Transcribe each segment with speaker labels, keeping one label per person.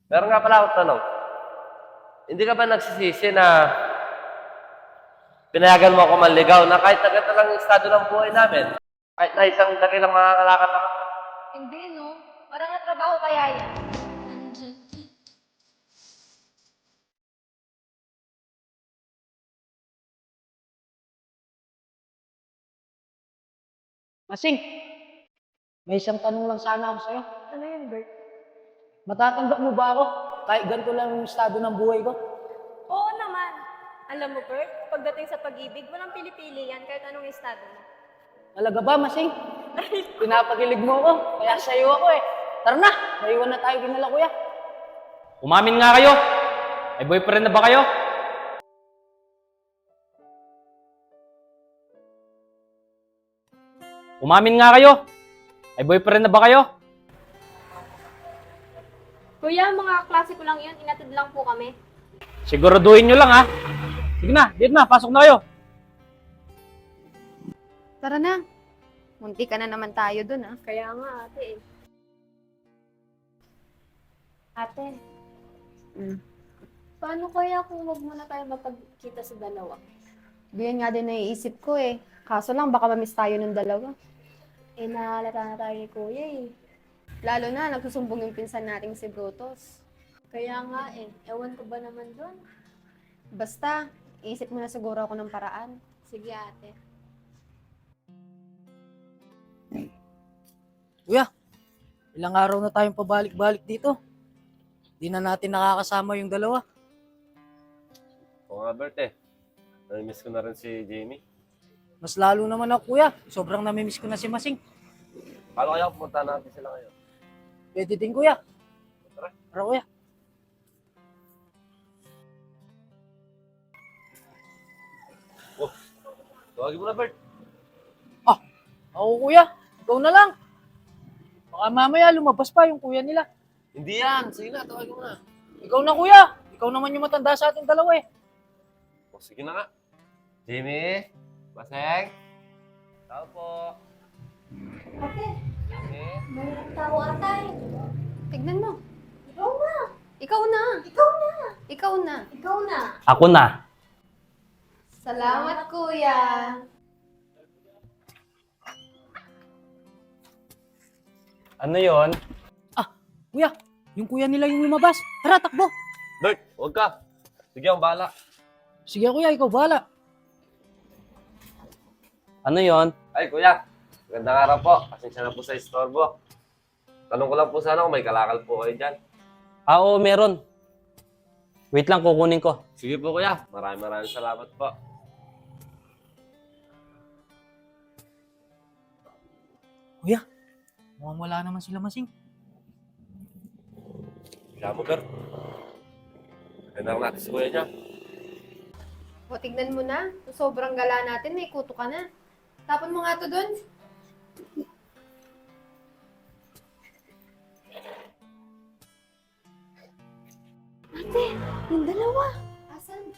Speaker 1: Meron nga pala akong tanong. Hindi ka ba nagsisisi na pinayagan mo ako manligaw na kahit na ganito lang yung estado ng buhay namin? Kahit na isang dakilang makakalakad ako.
Speaker 2: Hindi, no? Parang trabaho kaya yan.
Speaker 3: Masing, may isang tanong lang sana ako sa'yo.
Speaker 2: Ano yun, Bert?
Speaker 3: Matatanggap mo ba ako? Kahit ganito lang yung estado ng buhay ko?
Speaker 2: Oo naman. Alam mo, Bert, pagdating sa pag-ibig, walang pili-pili yan kahit anong estado mo.
Speaker 3: Talaga ba, Masing? Pinapakilig mo ako, kaya sa'yo ako eh. Tara na, naiwan na tayo kinala kuya.
Speaker 4: Umamin nga kayo! May boyfriend na ba kayo? Umamin nga kayo! May boyfriend na ba kayo?
Speaker 2: Kuya, mga klase ko lang yun. Inatid lang po kami.
Speaker 4: Siguraduhin nyo lang ha. Sige na, dito na, pasok na kayo.
Speaker 5: Tara na. Munti ka na naman tayo dun, ah.
Speaker 2: Kaya nga, ate eh. Ate, paano kaya kung wag muna tayo mapagkita sa dalawa?
Speaker 5: Ganyan nga din naiisip ko eh. Kaso lang, baka mamiss tayo ng dalawa.
Speaker 2: Eh, nahalata na tayo ni Kuya eh.
Speaker 5: Lalo na, nagsusumbong yung pinsan nating si Brutus.
Speaker 2: Kaya nga eh, ewan ko ba naman doon?
Speaker 5: Basta, isip mo na siguro ako ng paraan.
Speaker 2: Sige ate.
Speaker 3: Kuya, ilang araw na tayong pabalik-balik dito. Di na natin nakakasama yung dalawa.
Speaker 1: Oo nga, Bert eh. Namimiss ko na rin si Jamie.
Speaker 3: Mas lalo naman ako kuya, sobrang namimiss ko na si Masing.
Speaker 1: Paano kaya pumunta natin sila ngayon?
Speaker 3: Pwede din kuya.
Speaker 1: Tara.
Speaker 3: Tara kuya.
Speaker 1: Tawagin mo na, Bert.
Speaker 3: Ako kuya, ikaw na lang. Baka mamaya lumabas pa yung kuya nila.
Speaker 1: Hindi yan. Sige na, tawagin mo na.
Speaker 3: Ikaw na kuya, ikaw naman yung matanda sa ating dalawa eh.
Speaker 1: O, sige na nga. Jamie? Baseng? Tao po.
Speaker 2: Ate,
Speaker 1: Jamie?
Speaker 2: may tao atay.
Speaker 5: Tignan mo.
Speaker 2: Ikaw na.
Speaker 5: Ikaw na.
Speaker 2: Ikaw na.
Speaker 5: Ikaw na.
Speaker 2: Ikaw na.
Speaker 4: Ako na.
Speaker 5: Salamat, kuya.
Speaker 4: Ano yon?
Speaker 3: Kuya, yung kuya nila yung lumabas. Tara, takbo.
Speaker 1: Bert, huwag ka. Sige, ang bahala.
Speaker 3: Sige kuya, ikaw bahala.
Speaker 4: Ano yon?
Speaker 1: Ay, kuya. Magandang araw po. Pasensya na po sa istorbo. Tanong ko lang po sana kung may kalakal po kayo dyan.
Speaker 4: Oo, meron. Wait lang, kukunin ko.
Speaker 1: Sige po, kuya. Maraming salamat po.
Speaker 3: Kuya, mukhang wala naman sila Masing.
Speaker 1: Kaya mo, Bert. Gandang natin si kuya niya.
Speaker 5: O, tignan mo na. Sobrang gala natin, may kuto ka na. Tapon mo nga to dun.
Speaker 2: Yung dalawa.
Speaker 5: Asan?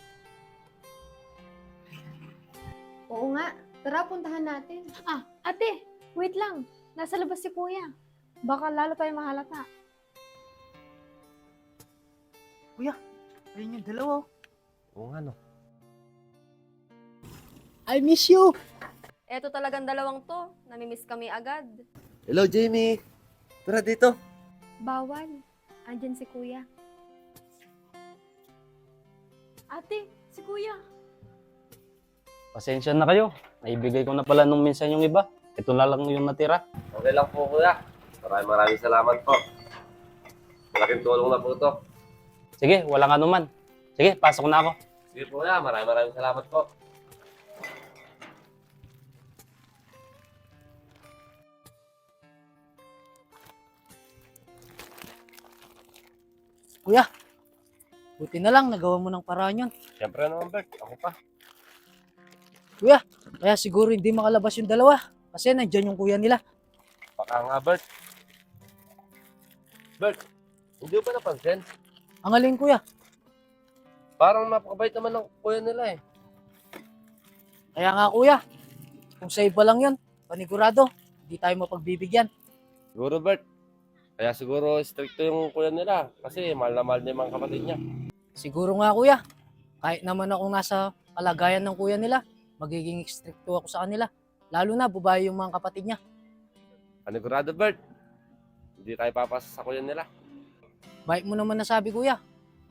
Speaker 5: Oo nga. Tara, puntahan natin.
Speaker 2: Ah, ate, wait lang. Nasa labas si Kuya. Baka lalo tayo mahalata.
Speaker 3: Ayun yung dalawa.
Speaker 1: Oo nga, no.
Speaker 3: I miss you.
Speaker 5: Eto talagang dalawang to. Namimiss kami agad.
Speaker 1: Hello, Jamie. Tara dito.
Speaker 5: Bawal. Andyan si kuya.
Speaker 2: Ate, si Kuya.
Speaker 4: Pasensya na kayo. Naibigay ko na pala nung minsan yung iba. Ito na lang yung natira.
Speaker 1: Okay lang po, kuya. Maraming salamat po. Malaking tulong na po to.
Speaker 4: Sige, walang anuman. Sige, pasok na ako.
Speaker 1: Sige po, kuya. Maraming salamat po.
Speaker 3: Kuya, buti na lang nagawa mo ng paraan yun.
Speaker 1: Siyempre naman, Bert. Ako pa.
Speaker 3: Kuya, kaya siguro hindi makalabas yung dalawa. Kasi nandyan yung kuya nila.
Speaker 1: Baka nga, Bert. Bert, hindi mo ba napansin?
Speaker 3: Ang alin kuya.
Speaker 1: Parang napakabait naman ng kuya nila eh.
Speaker 3: Kaya nga kuya, kung sa iba lang yun, panigurado, hindi tayo mapagbibigyan.
Speaker 1: Siguro, Bert. Kaya siguro stricto yung kuya nila kasi mahal na mahal niya yung mga kapatid niya.
Speaker 3: Siguro nga kuya, kahit naman ako nasa kalagayan ng kuya nila, magiging stricto ako sa kanila. Lalo na babae yung mga kapatid niya.
Speaker 1: Panigurado, Bert. Hindi tayo papasa sa kuya nila.
Speaker 3: Baik mo naman nasabi kuya,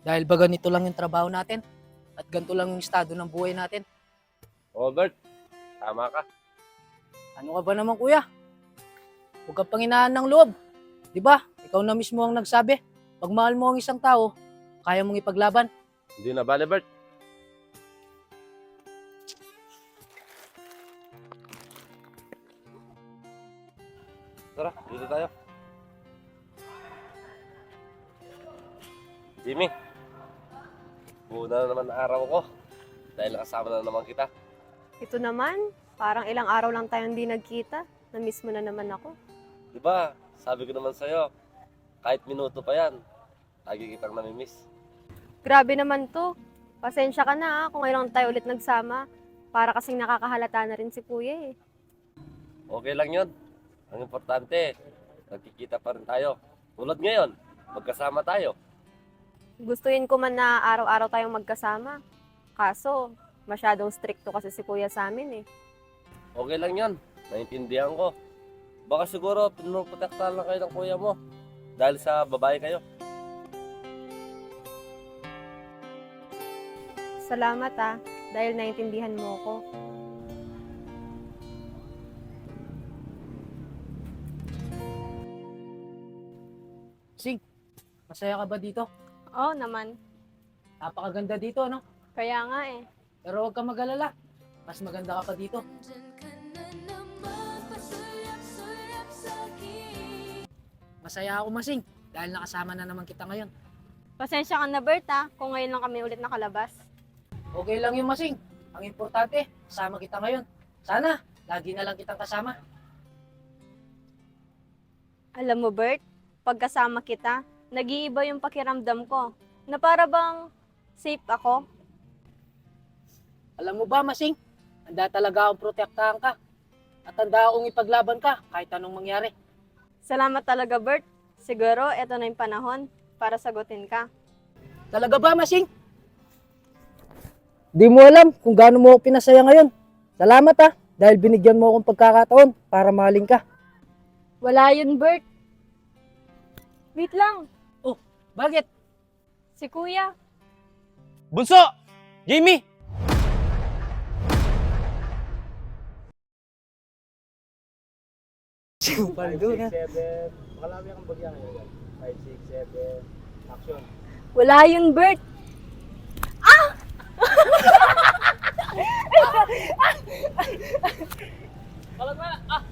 Speaker 3: dahil ba ganito lang yung trabaho natin at ganito lang yung estado ng buhay natin.
Speaker 1: Oo, Bert. Tama ka.
Speaker 3: Ano ka ba naman kuya? Huwag kang panghinaan ng loob. Di ba? Ikaw na mismo ang nagsabi. Pag mahal mo ang isang tao, kaya mong ipaglaban.
Speaker 1: Hindi na bale, Bert. Tara, dito tayo. Jimmy, buo na naman ang araw ko dahil nakasama na naman kita.
Speaker 2: Ito naman, parang ilang araw lang tayong hindi nagkita. Na-miss mo na naman ako.
Speaker 1: Diba, sabi ko naman sa'yo, kahit minuto pa yan, lagi kitang namimiss.
Speaker 2: Grabe naman to. Pasensya ka na kung ngayon lang tayo ulit nagsama. Para kasing nakakahalata na rin si kuya eh.
Speaker 1: Okay lang yun. Ang importante, nagkikita pa rin tayo. Tulad ngayon, magkasama tayo.
Speaker 2: Gustuin ko man na araw-araw tayong magkasama. Kaso, masyadong stricto kasi si kuya sa amin eh.
Speaker 1: Okay lang yun, naiintindihan ko. Baka siguro pinuprotektahan lang kayo ng kuya mo dahil sa babae kayo.
Speaker 2: Salamat dahil naintindihan mo ko.
Speaker 3: Sing, masaya ka ba dito?
Speaker 2: Oo naman.
Speaker 3: Napakaganda dito, no?
Speaker 2: Kaya nga eh.
Speaker 3: Pero huwag kang mag-alala. Mas maganda ka pa dito. Masaya ako, Masing, dahil nakasama na naman kita ngayon.
Speaker 2: Pasensya ka na Bert kung ngayon lang kami ulit nakalabas.
Speaker 3: Okay lang yung Masing. Ang importante, kasama kita ngayon. Sana, lagi na lang kitang kasama.
Speaker 2: Alam mo Bert, pagkasama kita, nag-iiba yung pakiramdam ko. Na para bang safe ako.
Speaker 3: Alam mo ba, Masing? Handa talaga akong protektahan ka. At handa akong ipaglaban ka kahit anong mangyari.
Speaker 2: Salamat talaga Bert. Siguro, eto na yung panahon para sagutin ka.
Speaker 3: Talaga ba, Masing? Di mo alam kung gaano mo ako pinasaya ngayon. Salamat dahil binigyan mo akong pagkakataon para mahalin ka.
Speaker 2: Wala yun Bert. Wait lang,
Speaker 3: Bakit?
Speaker 2: si kuya.
Speaker 4: Bunso! Jamie!
Speaker 2: Wala yun Bert.
Speaker 3: Walang na!